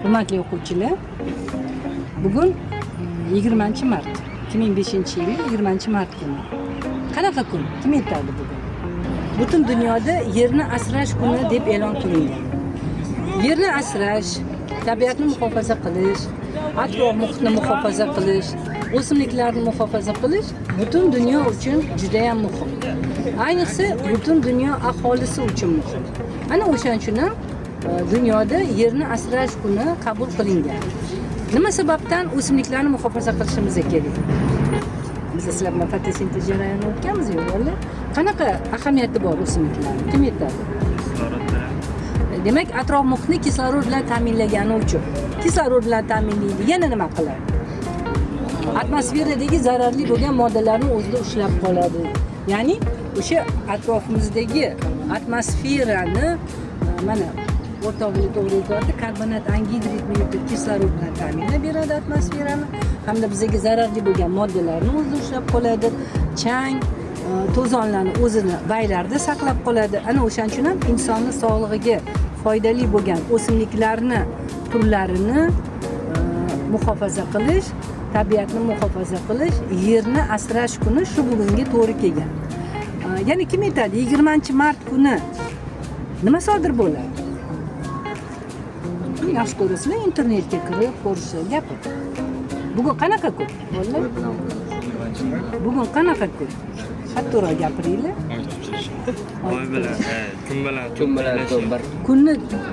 Hurmatli o'quvchilar, bugun 20-mart 2005-yil 20-mart kuni. Qanaqa kun? Kim aytadi bugun? Butun dunyoda yerni asrash kuni deb e'lon qilingan. Yerni asrash, tabiatni muhofaza qilish, atrof muhitni muhofaza qilish, o'simliklarni muhofaza qilish butun dunyo uchun juda ham muhim. Ayniqsa butun dunyo aholisi uchun muhim. Ana o'shaning uchun ham dunyoda yerni asrash kuni qabul qilingan. Nima sababdan o'simliklarni muhofaza qilishimiz kerak? Biz sizlar bilan fotosintez jarayoni o'tganmiz-ku, o'g'illar. Qanaqa ahamiyati bor o'simliklarning? Kim aytadi? Demak, atrof muhitni kislorod bilan ta'minlagani uchun. Kislorod bilan ta'minlaydi. Yana nima qiladi? Atmosferadagi zararli bo'lgan moddalarni o'zida ushlab qoladi. Ya'ni o'sha atrofimizdagi atmosferani mana o'rtog'lik to'g'ri aytadi, karbonat angidrid nukleid kislorod bilan ta'minlab beradi atmosferani, hamda bizga zararli bo'lgan moddalarni o'zida ushlab qoladi. Chang, to'zonlarni o'zini baylarda saqlab qoladi. Ana o'shaning uchun ham insonning sog'lig'iga foydali bo'lgan o'simliklarni turlarini muhofaza qilish, tabiatni muhofaza qilish, yerni asrash kuni shu bugunga to'g'ri kelgan. Ya'ni kim aytadi 20-mart kuni nima sodir bo'ladi? Yaxshi ko'rasizlar, internetga kirib ko'rishsa gapi. Bugun qanaqa kun? Bugun qanaqa kun? Hatto'roq gapiringlar. Oy bilan, kun bilan bir.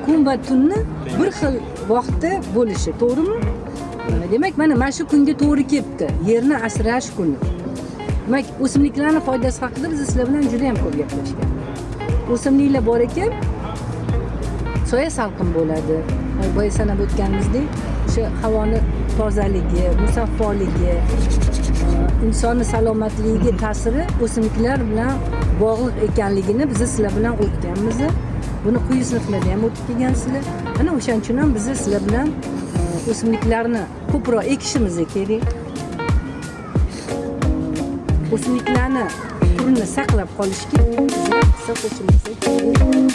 Kun va tunni bir xil vaqtda bo'lishi, to'g'rimi? Demak, mana shu kunga to'g'ri kelibdi. Yerni asrash kuni. Demak, o'simliklarning foydasi haqida biz sizlar bilan juda ham ko'p gaplashgan. O'simliklar bor ekan, soya salqin bo'ladi. Boya sanab o'tganimizdek, o'sha havoni tozaligi, musaffoligi, insonning salomatligiga ta'siri o'simliklar bilan bog'liq ekanligini biz sizlar bilan o'tganmiz. Buni quyi sinflarda ham o'tib kelgansizlar. Ana o'shaning uchun ham biz sizlar bilan o'simliklarni ko'proq ekishimiz kerak. O'simliklarni turini saqlab qolishga biz hissa qo'shimiz kerak.